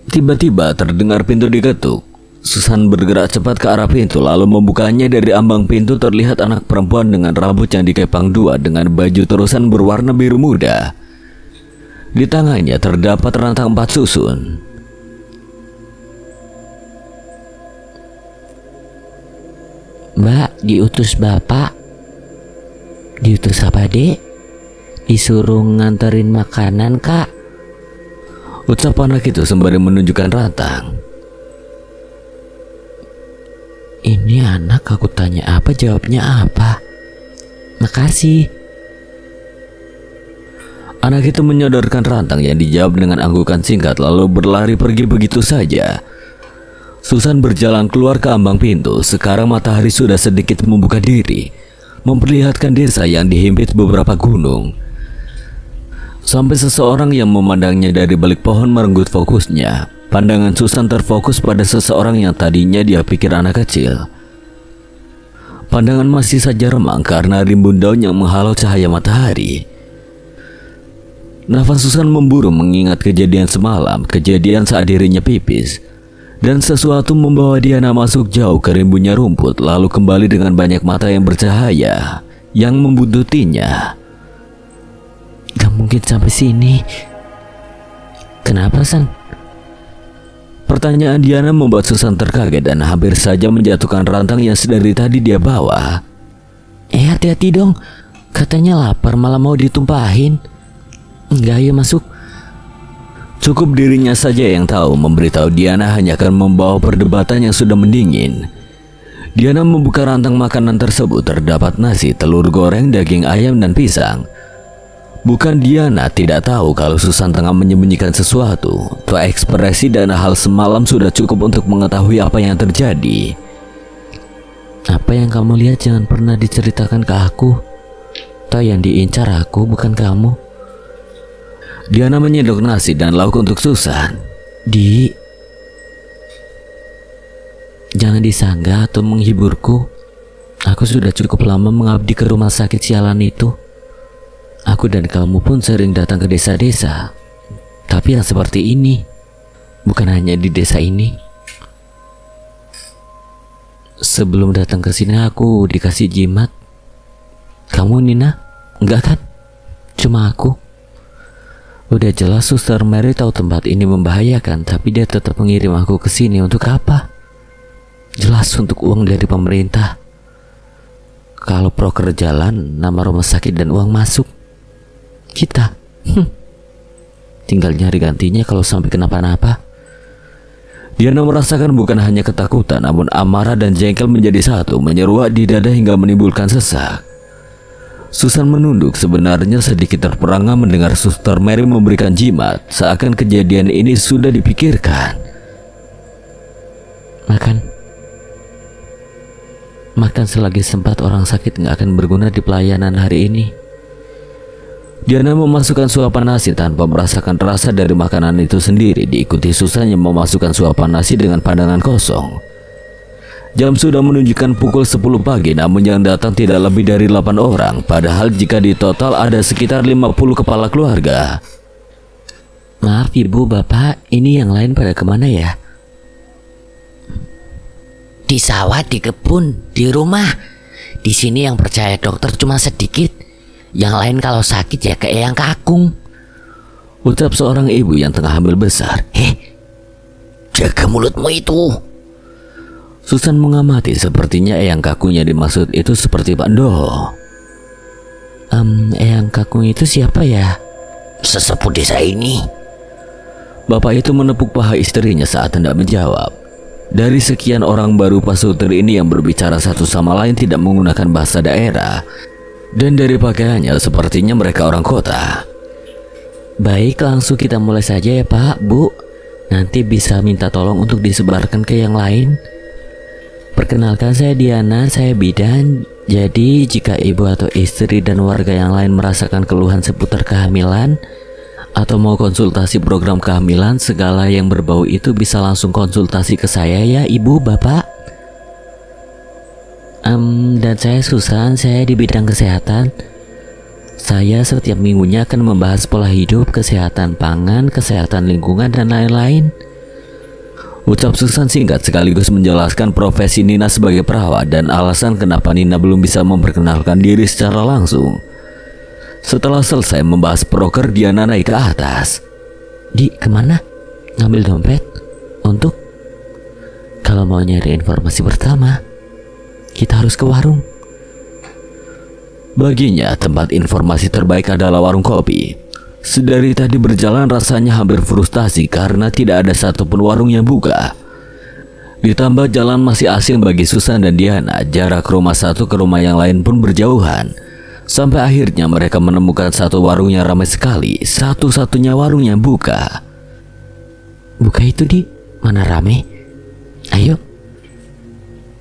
Tiba-tiba terdengar pintu diketuk. Susan bergerak cepat ke arah pintu lalu membukanya. Dari ambang pintu terlihat anak perempuan dengan rambut yang dikepang dua dengan baju terusan berwarna biru muda. Di tangannya terdapat rantang 4 susun.
Mbak, diutus bapak. Diutus apa, Dek? Disuruh nganterin makanan, Kak.
Ucap anak itu sembari menunjukkan rantang.
Ini anak, aku tanya apa, jawabnya apa. Makasih.
Anak itu menyodorkan rantang yang dijawab dengan anggukan singkat lalu berlari pergi begitu saja. Susan berjalan keluar ke ambang pintu. Sekarang matahari sudah sedikit membuka diri, memperlihatkan desa yang dihimpit beberapa gunung. Sampai seseorang yang memandangnya dari balik pohon merenggut fokusnya. Pandangan Susan terfokus pada seseorang yang tadinya dia pikir anak kecil. Pandangan masih saja remang karena rimbun daun yang menghalau cahaya matahari. Nafas Susan memburu mengingat kejadian semalam, kejadian saat dirinya pipis. Dan sesuatu membawa Diana masuk jauh ke rimbunnya rumput, lalu kembali dengan banyak mata yang bercahaya yang membuntutinya.
Gak mungkin sampai sini. Kenapa, San?
Pertanyaan Diana membuat Susan terkaget dan hampir saja menjatuhkan rantang yang sedari tadi dia bawa.
Hati-hati dong. Katanya lapar malah mau ditumpahin. Enggak, ayo masuk.
Cukup dirinya saja yang tahu. Memberitahu Diana hanya akan membawa perdebatan yang sudah mendingin. Diana membuka rantang makanan tersebut. Terdapat nasi, telur goreng, daging ayam, dan pisang. Bukan Diana tidak tahu kalau Susan tengah menyembunyikan sesuatu. Tua ekspresi dan hal semalam sudah cukup untuk mengetahui apa yang terjadi.
Apa yang kamu lihat jangan pernah diceritakan ke aku. Toh yang diincar aku bukan kamu.
Diana menyendok nasi dan lauk untuk Susan.
Di, jangan disanggah atau menghiburku. Aku sudah cukup lama mengabdi ke rumah sakit sialan itu. Aku dan kamu pun sering datang ke desa-desa. Tapi yang seperti ini, bukan hanya di desa ini. Sebelum datang ke sini aku dikasih jimat. Kamu Nina? Enggak kan? Cuma aku. Udah jelas Suster Mary tahu tempat ini membahayakan, tapi dia tetap mengirim aku ke sini untuk apa? Jelas untuk uang dari pemerintah. Kalau proker jalan, nama rumah sakit dan uang masuk. Kita tinggal nyari gantinya kalau sampai kenapa-napa.
Diana merasakan bukan hanya ketakutan, namun amarah dan jengkel menjadi satu, menyeruak di dada hingga menimbulkan sesak. Susan menunduk, sebenarnya sedikit terperangah mendengar Suster Mary memberikan jimat, seakan kejadian ini sudah dipikirkan.
Makan selagi sempat, orang sakit nggak akan berguna di pelayanan hari ini.
Diana memasukkan suapan nasi tanpa merasakan rasa dari makanan itu sendiri, diikuti Susan yang memasukkan suapan nasi dengan pandangan kosong. Jam sudah menunjukkan pukul 10 pagi, namun yang datang tidak lebih dari 8 orang, padahal jika di total ada sekitar 50 kepala keluarga.
Maaf ibu, bapak, ini yang lain pada kemana ya?
Di sawah, di kebun, di rumah. Di sini yang percaya dokter cuma sedikit. Yang lain kalau sakit ya ke Eyang Kakung.
Ucap seorang ibu yang tengah hamil besar.
Jaga mulutmu itu.
Susan mengamati, sepertinya Eyang Kakungnya dimaksud itu seperti Pak Doho.
Eyang Kakung itu siapa ya?
Sesepuh desa ini.
Bapak itu menepuk paha istrinya saat hendak menjawab. Dari sekian orang baru Pasuter ini yang berbicara satu sama lain tidak menggunakan bahasa daerah. Dan dari pakaiannya sepertinya mereka orang kota.
Baik, langsung kita mulai saja ya Pak, Bu. Nanti bisa minta tolong untuk disebarkan ke yang lain. Perkenalkan, saya Diana, saya bidan. Jadi jika ibu atau istri dan warga yang lain merasakan keluhan seputar kehamilan atau mau konsultasi program kehamilan, segala yang berbau itu bisa langsung konsultasi ke saya ya ibu, bapak. Dan saya Susan, saya di bidang kesehatan. Saya setiap minggunya akan membahas pola hidup, kesehatan pangan, kesehatan lingkungan, dan lain-lain.
Ucap Susan singkat sekaligus menjelaskan profesi Nina sebagai perawat dan alasan kenapa Nina belum bisa memperkenalkan diri secara langsung. Setelah selesai membahas proker, Diana naik ke atas.
Di, kemana? Ngambil dompet? Untuk? Kalau mau nyari informasi pertama, kita harus ke warung.
Baginya, tempat informasi terbaik adalah warung kopi. Sedari tadi berjalan rasanya hampir frustasi karena tidak ada satupun warung yang buka. Ditambah jalan masih asing bagi Susan dan Diana, jarak rumah satu ke rumah yang lain pun berjauhan. Sampai akhirnya mereka menemukan satu warung yang ramai sekali, satu-satunya warung yang buka.
Buka itu Di, mana rame? Ayo.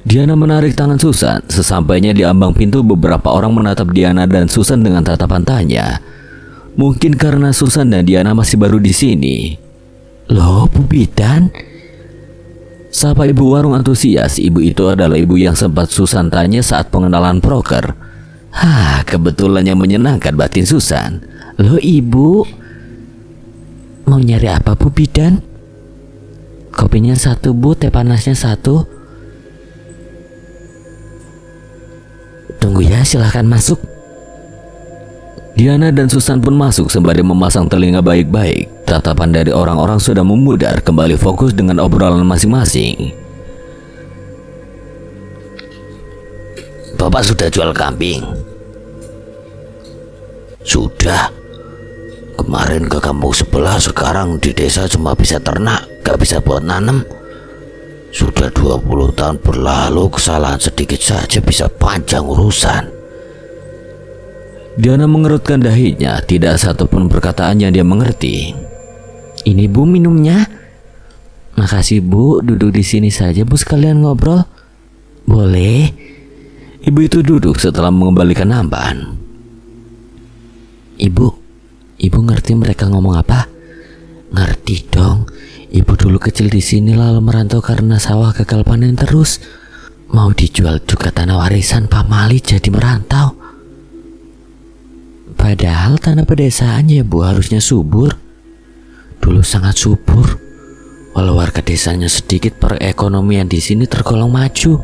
Diana menarik tangan Susan. Sesampainya di ambang pintu, beberapa orang menatap Diana dan Susan dengan tatapan tanya. Mungkin karena Susan dan Diana masih baru di sini.
Loh, Bu Bidan?
Sapa ibu warung antusias. Ibu itu adalah ibu yang sempat Susan tanya saat pengenalan proker. Kebetulan yang menyenangkan batin Susan.
Loh ibu, mau nyari apa Bu Bidan? Kopinya satu Bu, teh panasnya satu. Tunggu ya, silahkan masuk.
Diana dan Susan pun masuk sembari memasang telinga baik-baik. Tatapan dari orang-orang sudah memudar, kembali fokus dengan obrolan masing-masing.
Bapak sudah jual kambing? Sudah. Kemarin ke kampung sebelah, sekarang di desa cuma bisa ternak, gak bisa buat nanam. Sudah 20 tahun berlalu, kesalahan sedikit saja bisa panjang urusan.
Diana mengerutkan dahinya, tidak satupun perkataan yang dia mengerti.
Ini Bu minumnya. Makasih Bu, duduk di sini saja Bu sekalian ngobrol. Boleh?
Ibu itu duduk setelah mengembalikan nampan.
Ibu ngerti mereka ngomong apa? Ngerti dong. Ibu dulu kecil di sini lalu merantau karena sawah gagal panen terus. Mau dijual juga tanah warisan pamali jadi merantau. Padahal tanah pedesaannya Bu harusnya subur. Dulu sangat subur. Walau warga desanya sedikit, perekonomian di sini tergolong maju.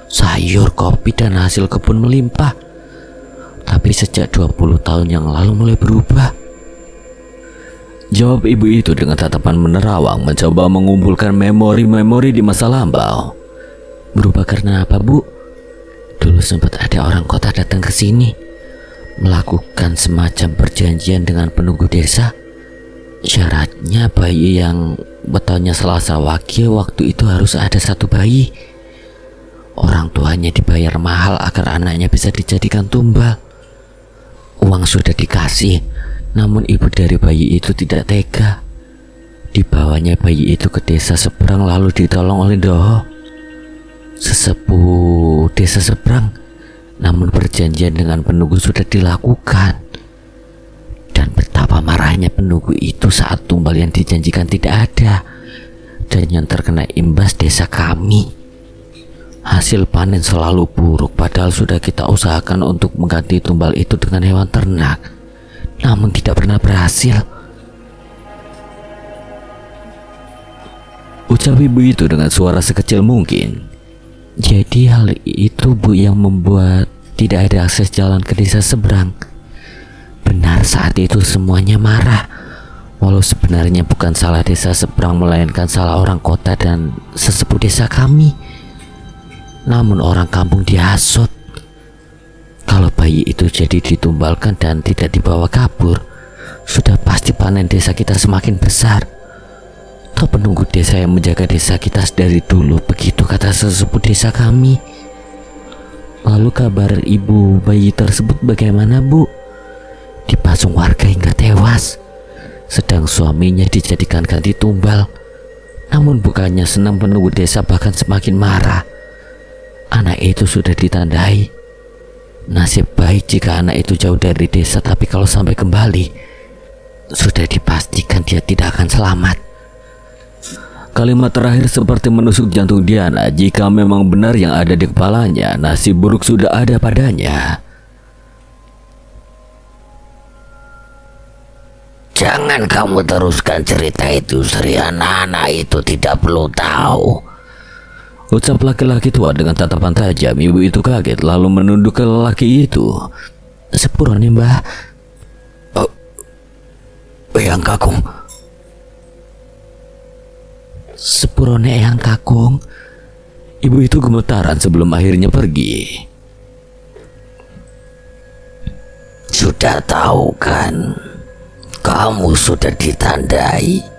Sayur, kopi, dan hasil kebun melimpah. Tapi sejak 20 tahun yang lalu mulai berubah.
Jawab ibu itu dengan tatapan menerawang, mencoba mengumpulkan memori-memori di masa lampau.
Berubah karena apa Bu? Dulu sempat ada orang kota datang ke sini, melakukan semacam perjanjian dengan penunggu desa. Syaratnya bayi yang betonnya Selasa Wage waktu itu harus ada 1 bayi. Orang tuanya dibayar mahal agar anaknya bisa dijadikan tumbal. Uang sudah dikasih, namun ibu dari bayi itu tidak tega. Dibawanya bayi itu ke desa seberang lalu ditolong oleh Doho, sesepuh desa seberang. Namun perjanjian dengan penunggu sudah dilakukan. Dan betapa marahnya penunggu itu saat tumbal yang dijanjikan tidak ada. Dan yang terkena imbas desa kami. Hasil panen selalu buruk, padahal sudah kita usahakan untuk mengganti tumbal itu dengan hewan ternak, namun tidak pernah berhasil.
Ucap ibu itu dengan suara sekecil mungkin.
Jadi hal itu Bu yang membuat tidak ada akses jalan ke desa seberang. Benar, saat itu semuanya marah. Walau sebenarnya bukan salah desa seberang, melainkan salah orang kota dan sesepuh desa kami. Namun orang kampung dihasut. Kalau bayi itu jadi ditumbalkan dan tidak dibawa kabur, sudah pasti panen desa kita semakin besar. Toh penunggu desa yang menjaga desa kita dari dulu, begitu kata sesepuh desa kami. Lalu kabar ibu bayi tersebut bagaimana Bu? Dipasung warga hingga tewas, sedang suaminya dijadikan ganti tumbal. Namun bukannya senang, penunggu desa bahkan semakin marah. Anak itu sudah ditandai. Nasib baik jika anak itu jauh dari desa, tapi kalau sampai kembali, sudah dipastikan dia tidak akan selamat.
Kalimat terakhir seperti menusuk jantung Diana. Jika memang benar yang ada di kepalanya, nasib buruk sudah ada padanya.
Jangan kamu teruskan cerita itu, Sri. Anak-anak itu tidak perlu tahu.
Ucap laki-laki tua dengan tatapan tajam. Ibu itu kaget lalu menunduk ke lelaki itu.
Sepurone Mbah.
Oh, Eyang Kakung.
Sepurone Eyang Kakung.
Ibu itu gemetaran sebelum akhirnya pergi.
Sudah tahu kan, kamu sudah ditandai.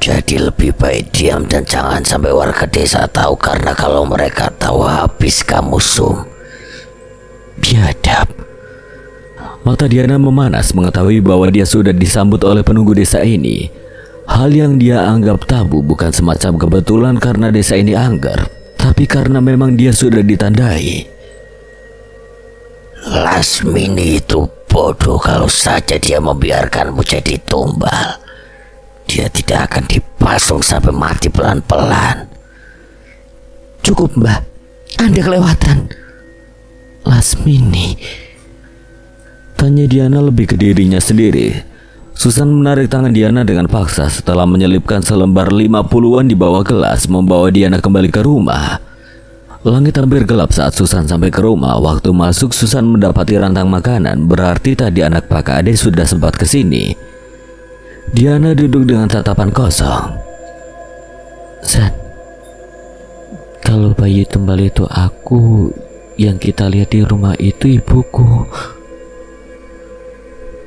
Jadi lebih baik diam dan jangan sampai warga desa tahu, karena kalau mereka tahu habis kamu sum.
Biadab.
Mata Diana memanas mengetahui bahwa dia sudah disambut oleh penunggu desa ini. Hal yang dia anggap tabu bukan semacam kebetulan karena desa ini angker, tapi karena memang dia sudah ditandai.
Lasmini itu bodoh. Kalau saja dia membiarkanmu jadi tumbal, dia tidak akan dipasung sampai mati pelan-pelan.
Cukup Mbah, Anda kelewatan. Lasmini,
tanya Diana lebih ke dirinya sendiri. Susan menarik tangan Diana dengan paksa setelah menyelipkan selembar 50-an di bawah gelas, membawa Diana kembali ke rumah. Langit hampir gelap saat Susan sampai ke rumah. Waktu masuk, Susan mendapati rantang makanan, berarti tadi anak Pak Ade sudah sempat ke sini. Diana duduk dengan tatapan kosong.
San, kalau bayi tumbal itu aku, yang kita lihat di rumah itu ibuku.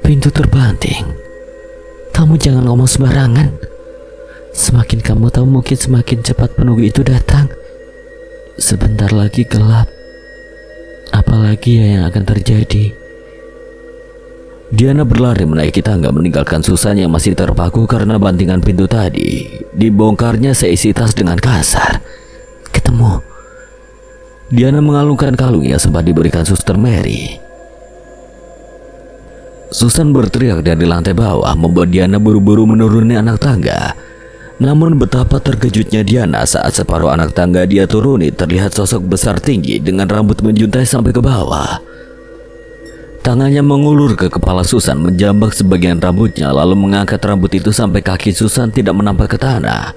Pintu terbanting. Kamu jangan ngomong sembarangan. Semakin kamu tahu mungkin semakin cepat penunggu itu datang. Sebentar lagi gelap. Apalagi ya yang akan terjadi?
Diana berlari menaiki tangga meninggalkan Susan yang masih terpaku karena bantingan pintu tadi. Dibongkarnya seisi tas dengan kasar.
Ketemu.
Diana mengalungkan kalung yang sempat diberikan Suster Mary. Susan berteriak dari lantai bawah membuat Diana buru-buru menuruni anak tangga. Namun betapa terkejutnya Diana saat separuh anak tangga dia turuni terlihat sosok besar tinggi dengan rambut menjuntai sampai ke bawah. Tangannya mengulur ke kepala Susan menjambak sebagian rambutnya lalu mengangkat rambut itu sampai kaki Susan tidak menampak ke tanah.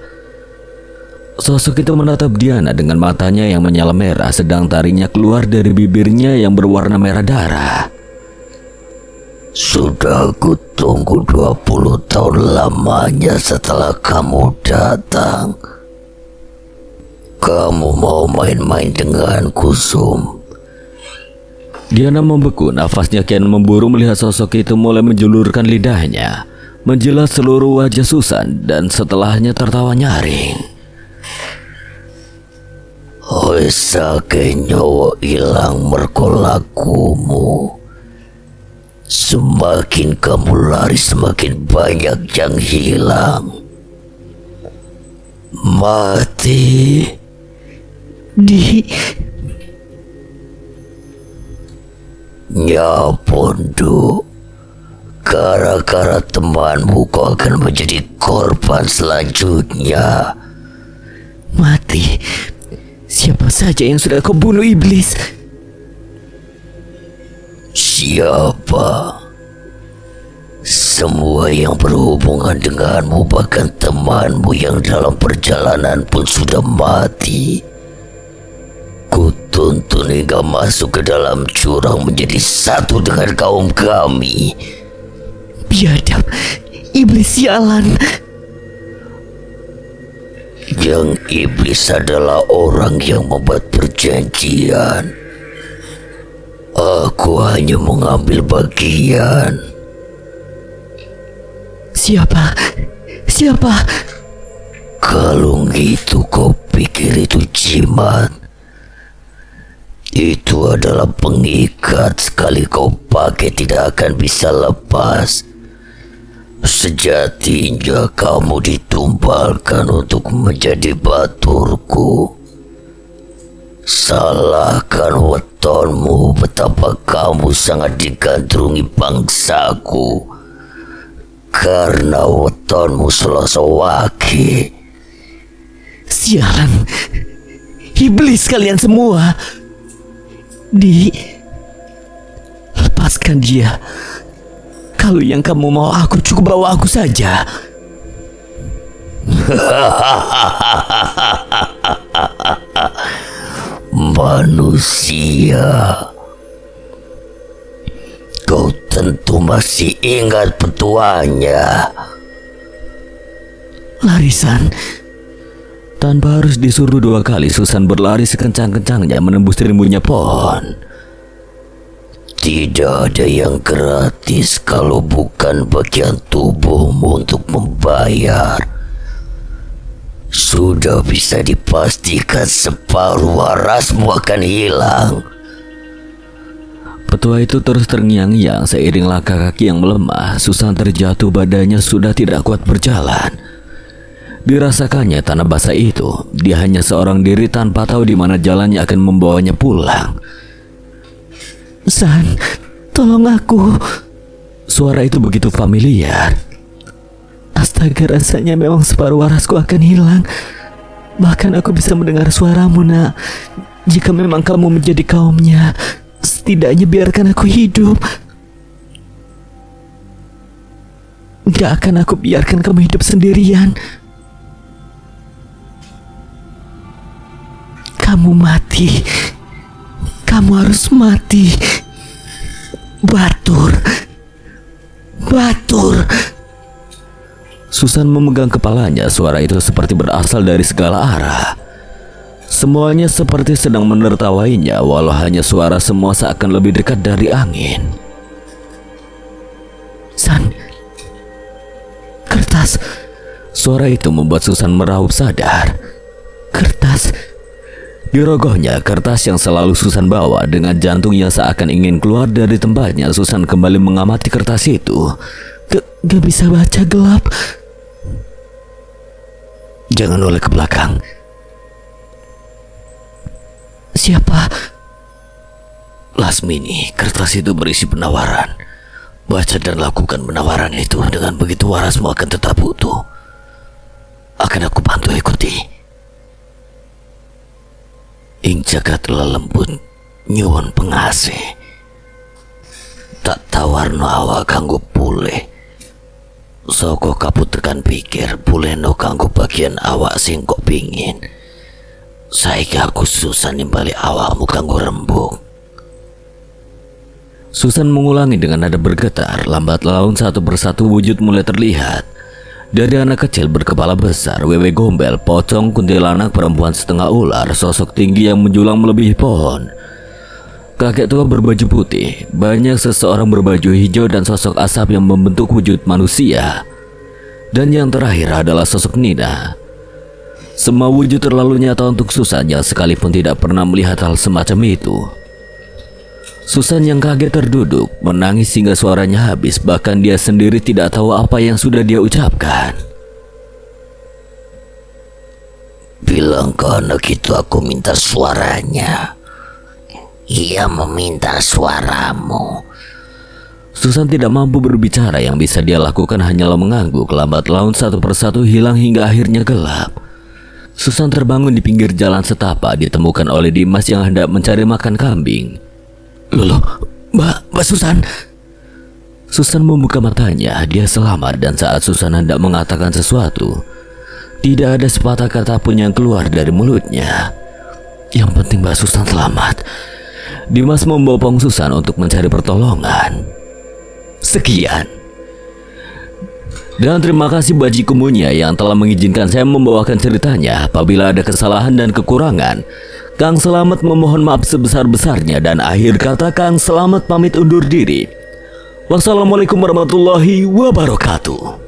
Sosok itu menatap Diana dengan matanya yang menyala merah sedang taringnya keluar dari bibirnya yang berwarna merah darah.
Sudah aku tunggu 20 tahun lamanya setelah kamu datang. Kamu mau main-main denganku, Sum?
Diana membeku, nafasnya kian memburu melihat sosok itu mulai menjulurkan lidahnya, menjilat seluruh wajah Susan dan setelahnya tertawa nyaring.
Sake nyawa hilang merkolakumu. Semakin kamu lari semakin banyak yang hilang. Mati. Ya Pondu, gara-gara temanmu kau akan menjadi korban selanjutnya.
Mati? Siapa saja yang sudah kau bunuh, iblis?
Siapa? Semua yang berhubungan denganmu, bahkan temanmu yang dalam perjalanan pun sudah mati. Kutuntun hingga masuk ke dalam jurang menjadi satu dengan kaum kami.
Biadab, iblis sialan.
Yang iblis adalah orang yang membuat perjanjian. Aku hanya mengambil bagian.
Siapa?
Kalung itu kau pikir itu jimat? Itu adalah pengikat, sekali kau pakai tidak akan bisa lepas. Sejatinya kamu ditumbalkan untuk menjadi baturku. Salahkan wetonmu betapa kamu sangat digandrungi bangsaku. Karena wetonmu selosowake.
Sialan, iblis kalian semua. Lepaskan dia. Kalau yang kamu mau aku, cukup bawa aku saja.
Manusia, kau tentu masih ingat petuanya.
Larisan.
Tanpa harus disuruh 2 kali, Susan berlari sekencang-kencangnya menembus rimbunnya pohon.
Tidak ada yang gratis kalau bukan bagian tubuhmu untuk membayar. Sudah bisa dipastikan separuh warasmu akan hilang.
Petua itu terus terngiang-ngiang seiring langkah kaki yang melemah. Susan terjatuh, badannya sudah tidak kuat berjalan. Dirasakannya tanah basah itu. Dia hanya seorang diri tanpa tahu di mana jalannya akan membawanya pulang.
San, tolong aku.
Suara itu begitu familiar.
Astaga, rasanya memang separuh warasku akan hilang. Bahkan aku bisa mendengar suaramu, nak. Jika memang kamu menjadi kaumnya, setidaknya biarkan aku hidup. Gak akan aku biarkan kamu hidup sendirian. Kamu mati. Kamu harus mati. Batur.
Susan memegang kepalanya. Suara itu seperti berasal dari segala arah. Semuanya seperti sedang menertawainya, walau hanya suara semua seakan lebih dekat dari angin.
Susan. Kertas.
Suara itu membuat Susan meraup sadar.
Kertas.
Di rogohnya kertas yang selalu Susan bawa. Dengan jantung yang seakan ingin keluar dari tempatnya, Susan kembali mengamati kertas itu.
Gak bisa baca, gelap.
Jangan noleh ke belakang.
Siapa?
Lasmini, kertas itu berisi penawaran. Baca dan lakukan penawaran itu. Dengan begitu warasmu akan tetap utuh. Akan aku bantu ikuti. Ing jagat lelembut nyuwun pengasih. Tak tawarno awak kanggo pulih. Soko kaput tekan pikir pulihno kanggo bagian awak sing kok pingin. Saiki aku susah nimbali awakmu kanggo rembug. Susan mengulangi dengan nada bergetar. Lambat laun satu persatu wujud mulai terlihat. Dari anak kecil berkepala besar, wewe gombel, pocong, kuntilanak, perempuan setengah ular, sosok tinggi yang menjulang melebihi pohon, kakek tua berbaju putih, banyak seseorang berbaju hijau dan sosok asap yang membentuk wujud manusia. Dan yang terakhir adalah sosok Nina. Semua wujud terlalu nyata untuk Susan yang sekalipun tidak pernah melihat hal semacam itu. Susan yang kaget terduduk, menangis hingga suaranya habis, bahkan dia sendiri tidak tahu apa yang sudah dia ucapkan.
Bilang ke anak itu aku minta suaranya. Ia meminta suaramu.
Susan tidak mampu berbicara, yang bisa dia lakukan hanyalah mengangguk. Lambat laun satu persatu hilang hingga akhirnya gelap. Susan terbangun di pinggir jalan setapak, ditemukan oleh Dimas yang hendak mencari makan kambing. Loh, Mbak Susan. Susan membuka matanya, dia selamat, dan saat Susan hendak mengatakan sesuatu, tidak ada sepatah kata pun yang keluar dari mulutnya. Yang penting Mbak Susan selamat. Dimas membopong Susan untuk mencari pertolongan. Sekian. Dan terima kasih Baji Kumunya yang telah mengizinkan saya membawakan ceritanya. Apabila ada kesalahan dan kekurangan, Kang Selamat memohon maaf sebesar-besarnya, dan akhir kata Kang Selamat pamit undur diri. Wassalamualaikum warahmatullahi wabarakatuh.